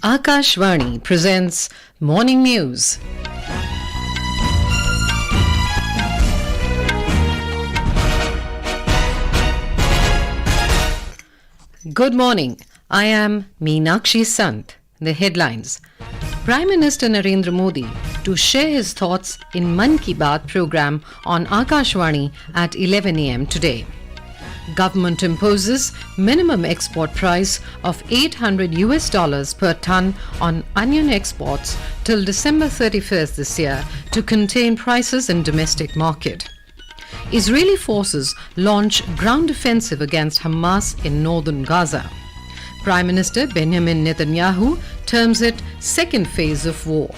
Akashvani presents Morning News. Good morning. I am Meenakshi Sant. The headlines. Prime Minister Narendra Modi to share his thoughts in Mann Ki Baat program on Akashvani at 11 a.m. today. Government imposes minimum export price of $800 per tonne on onion exports till December 31st this year to contain prices in domestic market. Israeli forces launch ground offensive against Hamas in Northern Gaza. Prime Minister Benjamin Netanyahu terms it second phase of war.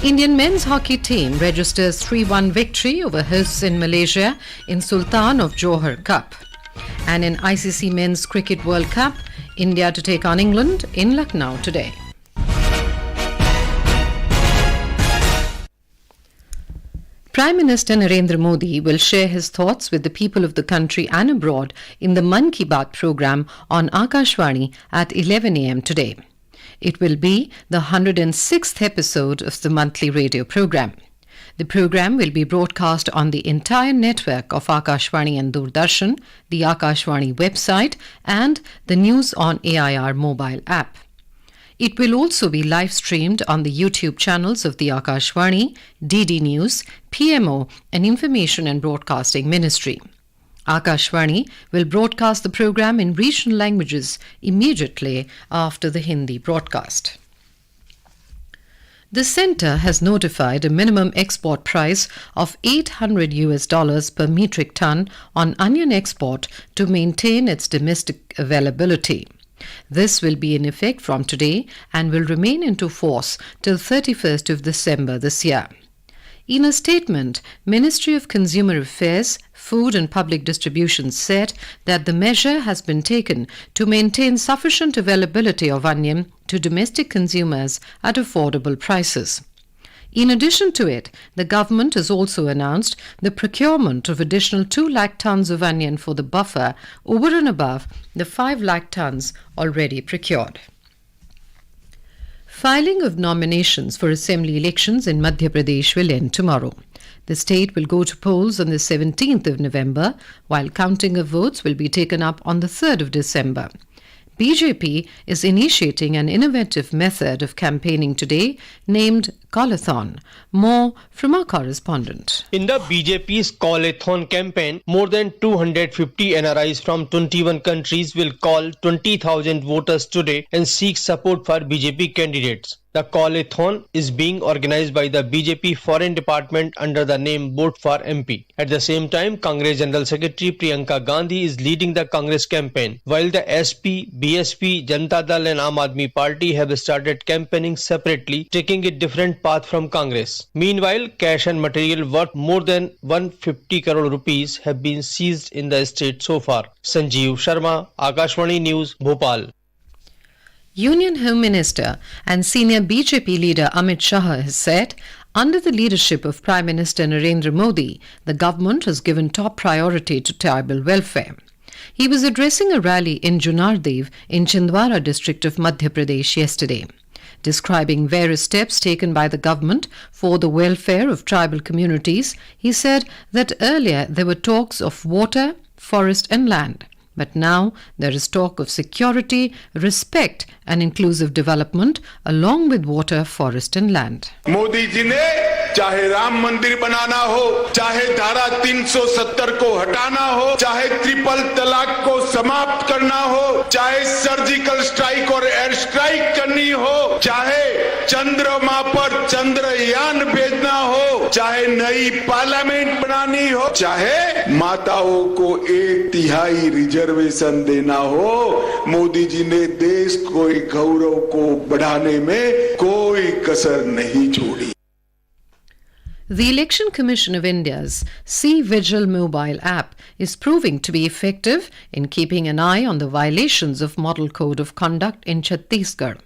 Indian men's hockey team registers 3-1 victory over hosts in Malaysia in Sultan of Johor Cup. And in ICC Men's Cricket World Cup, India to take on England in Lucknow today. Prime Minister Narendra Modi will share his thoughts with the people of the country and abroad in the Mann Ki Baat program on Akashvani at 11 a.m. today. It will be the 106th episode of the monthly radio program. The program will be broadcast on the entire network of Akashvani and Doordarshan, the Akashvani website, and the News on AIR mobile app. It will also be live streamed on the YouTube channels of the Akashvani, DD News, PMO, and Information and Broadcasting Ministry. Akashvani will broadcast the program in regional languages immediately after the Hindi broadcast. The centre has notified a minimum export price of $800 per metric tonne on onion export to maintain its domestic availability. This will be in effect from today and will remain into force till 31st of December this year. In a statement, Ministry of Consumer Affairs, Food and Public Distribution said that the measure has been taken to maintain sufficient availability of onion to domestic consumers at affordable prices. In addition to it, the government has also announced the procurement of additional 2 lakh tonnes of onion for the buffer over and above the 5 lakh tonnes already procured. Filing of nominations for assembly elections in Madhya Pradesh will end tomorrow. The state will go to polls on the 17th of November, while counting of votes will be taken up on the 3rd of December. BJP is initiating an innovative method of campaigning today named Callathon. More from our correspondent. In the BJP's Callathon campaign, more than 250 NRIs from 21 countries will call 20,000 voters today and seek support for BJP candidates. The Callathon is being organized by the BJP Foreign Department under the name Vote for MP. At the same time, Congress General Secretary Priyanka Gandhi is leading the Congress campaign, while the SP, BSP, Janata Dal and Aam Aadmi Party have started campaigning separately, taking a different path from Congress. Meanwhile, cash and material worth more than 150 crore rupees have been seized in the state so far. Sanjeev Sharma, Akashvani News, Bhopal. Union Home Minister and senior BJP leader Amit Shah has said, under the leadership of Prime Minister Narendra Modi, the government has given top priority to tribal welfare. He was addressing a rally in Junardev in Chhindwara district of Madhya Pradesh yesterday. Describing various steps taken by the government for the welfare of tribal communities, he said that earlier there were talks of water, forest and land. But now there is talk of security, respect and inclusive development along with water, forest and land. Modi ji ने चाहे राम मंदिर बनाना हो, चाहे धारा 370 को हटाना हो, चाहे ट्रिपल तलाक को समाप्त करना हो, चाहे सर्जिकल स्ट्राइक और एयर स्ट्राइक करनी हो, चाहे चंद्रमा पर चंद्रयान भेजना हो, चाहे नई पार्लियामेंट बनानी हो, चाहे माताओं को 1/3 रिजर्वेशन देना हो, मोदी जी ने देश को गौरव को बढ़ाने में कोई कसर नहीं छोड़ी. The Election Commission of India's See Vigil mobile app is proving to be effective in keeping an eye on the violations of Model Code of Conduct in Chhattisgarh.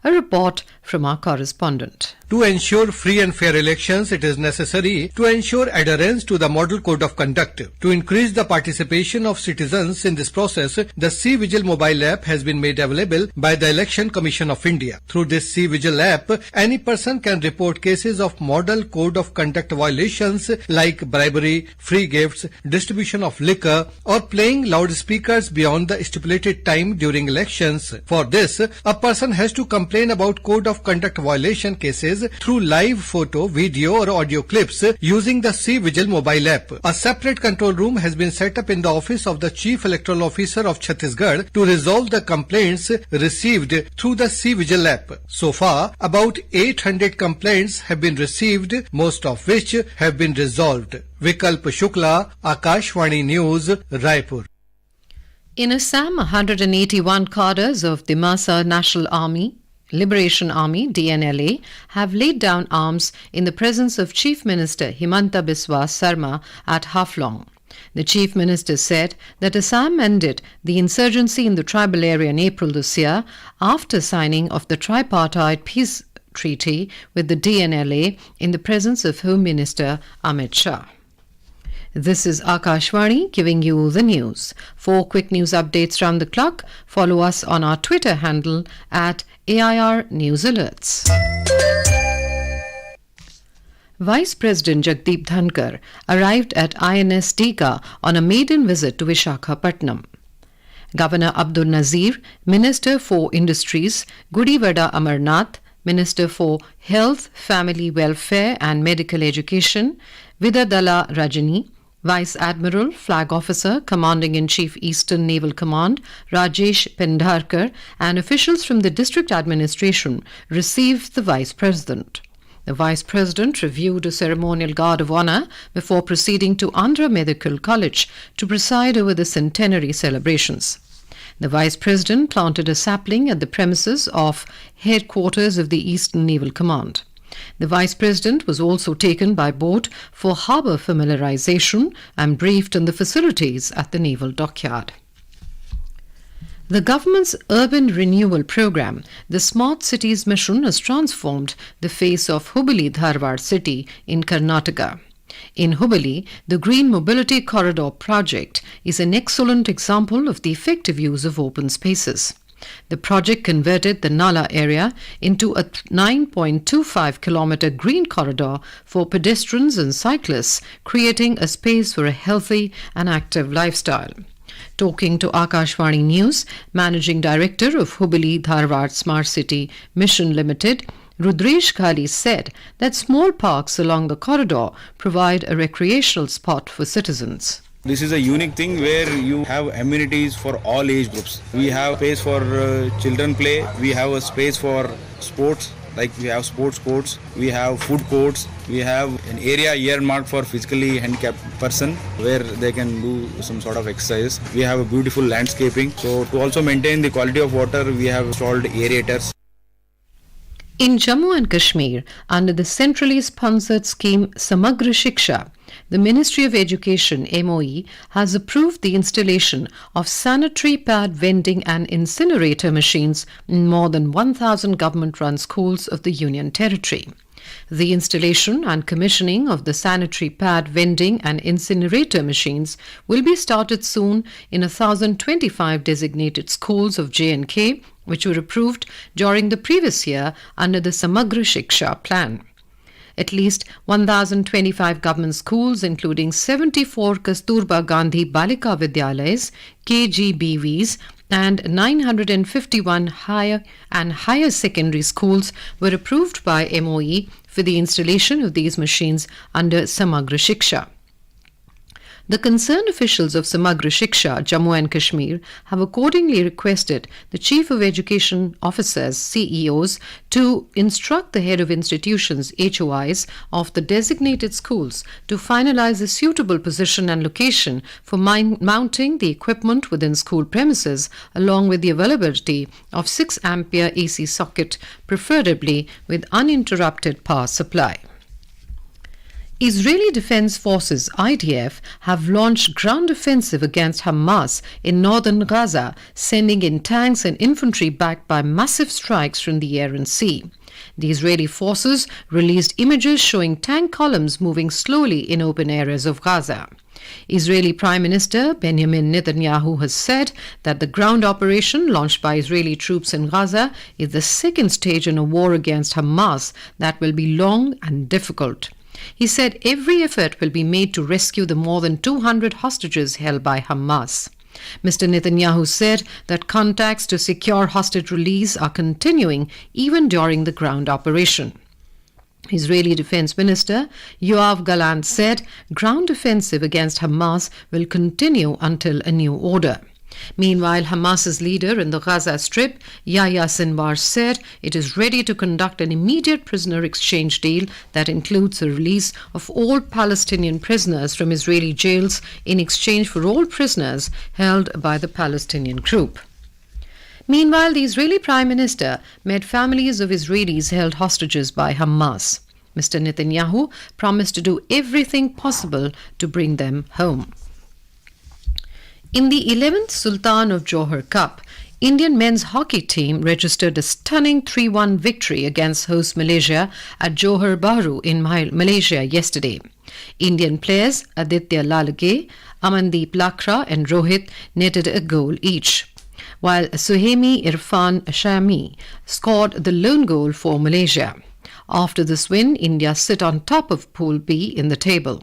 A report from our correspondent. To ensure free and fair elections, it is necessary to ensure adherence to the Model Code of Conduct. To increase the participation of citizens in this process, the C-Vigil mobile app has been made available by the Election Commission of India. Through this C-Vigil app, any person can report cases of Model Code of Conduct violations like bribery, free gifts, distribution of liquor, or playing loudspeakers beyond the stipulated time during elections. For this, a person has to complain about Code of Conduct violation cases through live photo, video or audio clips using the C-Vigil mobile app. A separate control room has been set up in the office of the Chief Electoral Officer of Chhattisgarh to resolve the complaints received through the C-Vigil app. So far, about 800 complaints have been received, most of which have been resolved. Vikalp Shukla, Akashvani News, Raipur. In Assam, 181 cadres of the Dimasa National Liberation Army DNLA have laid down arms in the presence of Chief Minister Himanta Biswa Sarma at Haflong. The Chief Minister said that Assam ended the insurgency in the tribal area in April this year after signing of the tripartite peace treaty with the DNLA in the presence of Home Minister Amit Shah. This is Akashvani giving you the news. For quick news updates round the clock, follow us on our Twitter handle at AIR News Alerts. Vice President Jagdeep Dhankar arrived at INS Tika on a maiden visit to Visakhapatnam. Governor Abdul Nazir, Minister for Industries, Gudivada Amarnath, Minister for Health, Family Welfare and Medical Education, Vidadala Rajani, Vice Admiral, Flag Officer, Commanding-in-Chief Eastern Naval Command, Rajesh Pendharkar, and officials from the District Administration received the Vice President. The Vice President reviewed a ceremonial guard of honour before proceeding to Andhra Medical College to preside over the centenary celebrations. The Vice President planted a sapling at the premises of headquarters of the Eastern Naval Command. The Vice President was also taken by boat for harbour familiarisation and briefed on the facilities at the naval dockyard. The government's urban renewal programme, the Smart Cities Mission, has transformed the face of Hubballi-Dharwad city in Karnataka. In Hubballi, the Green Mobility Corridor project is an excellent example of the effective use of open spaces. The project converted the Nala area into a 9.25-kilometre green corridor for pedestrians and cyclists, creating a space for a healthy and active lifestyle. Talking to Akashvani News, Managing Director of Hubballi-Dharwad Smart City Mission Limited, Rudresh Ghali said that small parks along the corridor provide a recreational spot for citizens. This is a unique thing where you have amenities for all age groups. We have space for children play, we have a space for sports, like we have sports courts, we have food courts, we have an area earmarked for physically handicapped person where they can do some sort of exercise. We have a beautiful landscaping. So to also maintain the quality of water, we have installed aerators. In Jammu and Kashmir, under the centrally sponsored scheme Samagra Shiksha, the Ministry of Education MOE has approved the installation of sanitary pad vending and incinerator machines in more than 1,000 government-run schools of the Union Territory. The installation and commissioning of the sanitary pad vending and incinerator machines will be started soon in 1,025 designated schools of J&K, which were approved during the previous year under the Samagra Shiksha plan. At least 1,025 government schools, including 74 Kasturba Gandhi Balika Vidyalayas, KGBVs, and 951 higher and higher secondary schools were approved by MOE for the installation of these machines under Samagra Shiksha. The concerned officials of Samagra Shiksha, Jammu and Kashmir, have accordingly requested the Chief of Education Officers, CEOs, to instruct the head of institutions, HOIs, of the designated schools to finalize a suitable position and location for mounting the equipment within school premises, along with the availability of 6 ampere AC socket, preferably with uninterrupted power supply. Israeli Defense Forces (IDF) have launched ground offensive against Hamas in northern Gaza, sending in tanks and infantry backed by massive strikes from the air and sea. The Israeli forces released images showing tank columns moving slowly in open areas of Gaza. Israeli Prime Minister Benjamin Netanyahu has said that the ground operation launched by Israeli troops in Gaza is the second stage in a war against Hamas that will be long and difficult. He said every effort will be made to rescue the more than 200 hostages held by Hamas. Mr. Netanyahu said that contacts to secure hostage release are continuing even during the ground operation. Israeli Defense Minister Yoav Gallant said ground offensive against Hamas will continue until a new order. Meanwhile, Hamas's leader in the Gaza Strip, Yahya Sinwar, said it is ready to conduct an immediate prisoner exchange deal that includes the release of all Palestinian prisoners from Israeli jails in exchange for all prisoners held by the Palestinian group. Meanwhile, the Israeli Prime Minister met families of Israelis held hostages by Hamas. Mr. Netanyahu promised to do everything possible to bring them home. In the 11th Sultan of Johor Cup, Indian men's hockey team registered a stunning 3-1 victory against host Malaysia at Johor Bahru in Malaysia yesterday. Indian players Aditya Lalage, Amandeep Lakra and Rohit netted a goal each, while Suhaimi Irfan Shami scored the lone goal for Malaysia. After this win, India sit on top of Pool B in the table.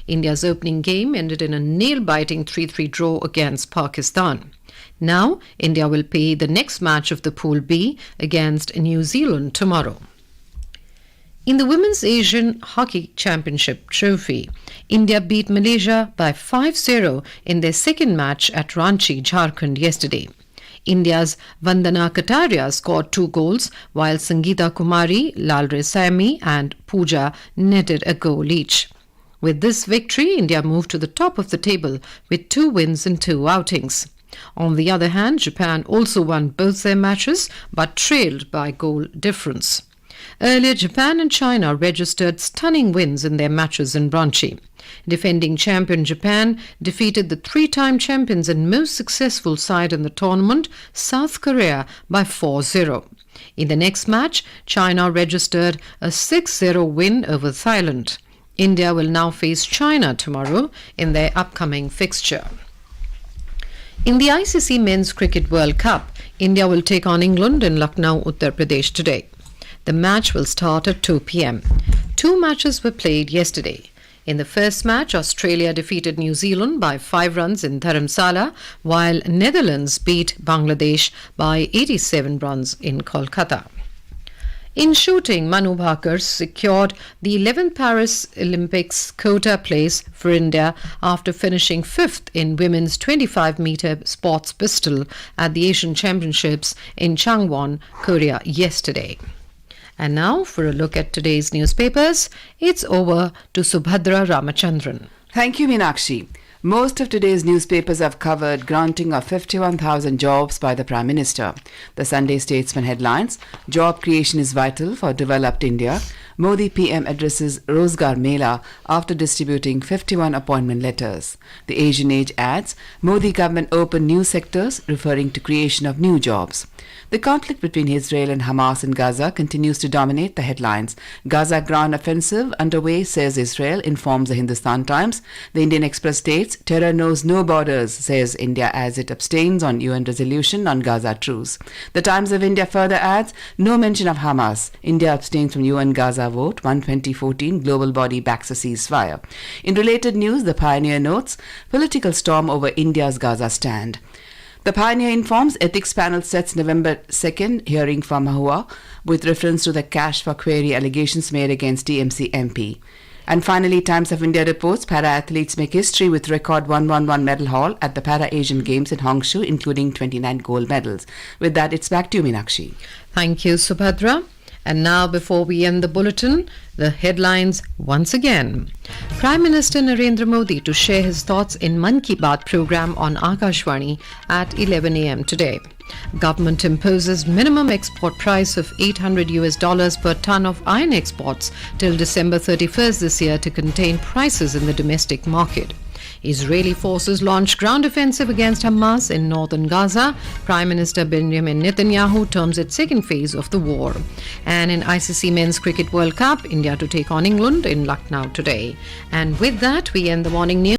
India's opening game ended in a nail-biting 3-3 draw against Pakistan. Now, India will play the next match of the Pool B against New Zealand tomorrow. In the Women's Asian Hockey Championship trophy, India beat Malaysia by 5-0 in their second match at Ranchi, Jharkhand yesterday. India's Vandana Kataria scored 2 goals, while Sangeeta Kumari, Lalre Sami and Pooja netted a goal each. With this victory, India moved to the top of the table with 2 wins in 2 outings. On the other hand, Japan also won both their matches but trailed by goal difference. Earlier, Japan and China registered stunning wins in their matches in Ranchi. Defending champion Japan defeated the 3-time champions and most successful side in the tournament, South Korea, by 4-0. In the next match, China registered a 6-0 win over Thailand. India will now face China tomorrow in their upcoming fixture. In the ICC Men's Cricket World Cup, India will take on England in Lucknow, Uttar Pradesh today. The match will start at 2 p.m. 2 matches were played yesterday. In the first match, Australia defeated New Zealand by 5 runs in Dharamsala, while Netherlands beat Bangladesh by 87 runs in Kolkata. In shooting, Manu Bhaker secured the 11th Paris Olympics quota place for India after finishing 5th in women's 25-meter sports pistol at the Asian Championships in Changwon, Korea yesterday. And now, for a look at today's newspapers, it's over to Subhadra Ramachandran. Thank you, Meenakshi. Most of today's newspapers have covered granting of 51,000 jobs by the Prime Minister. The Sunday Statesman headlines: Job creation is vital for developed India. Modi PM addresses Rozgar Mela after distributing 51 appointment letters. The Asian Age adds, Modi government opened new sectors, referring to creation of new jobs. The conflict between Israel and Hamas in Gaza continues to dominate the headlines. Gaza ground offensive underway, says Israel, informs the Hindustan Times. The Indian Express states, terror knows no borders, says India as it abstains on UN resolution on Gaza truce. The Times of India further adds, no mention of Hamas. India abstains from UN Gaza vote. 1/2014 global body backs a ceasefire. In related news, the Pioneer notes, political storm over India's Gaza stand. The Pioneer informs ethics panel sets November 2nd hearing for Mahua with reference to the cash for query allegations made against TMC MP. And finally, Times of India reports para-athletes make history with record 111 medal haul at the Para-Asian Games in Hangzhou, including 29 gold medals. With that, it's back to you, Meenakshi. Thank you, Subhadra. And now, before we end the bulletin, the headlines once again. Prime Minister Narendra Modi to share his thoughts in Mann Ki Baat program on Akashvani at 11 a.m. today. Government imposes minimum export price of $800 per tonne of iron exports till December 31st this year to contain prices in the domestic market. Israeli forces launch ground offensive against Hamas in Northern Gaza. Prime Minister Benjamin Netanyahu terms it second phase of the war. And in ICC Men's Cricket World Cup, India to take on England in Lucknow today. And with that, we end the morning news.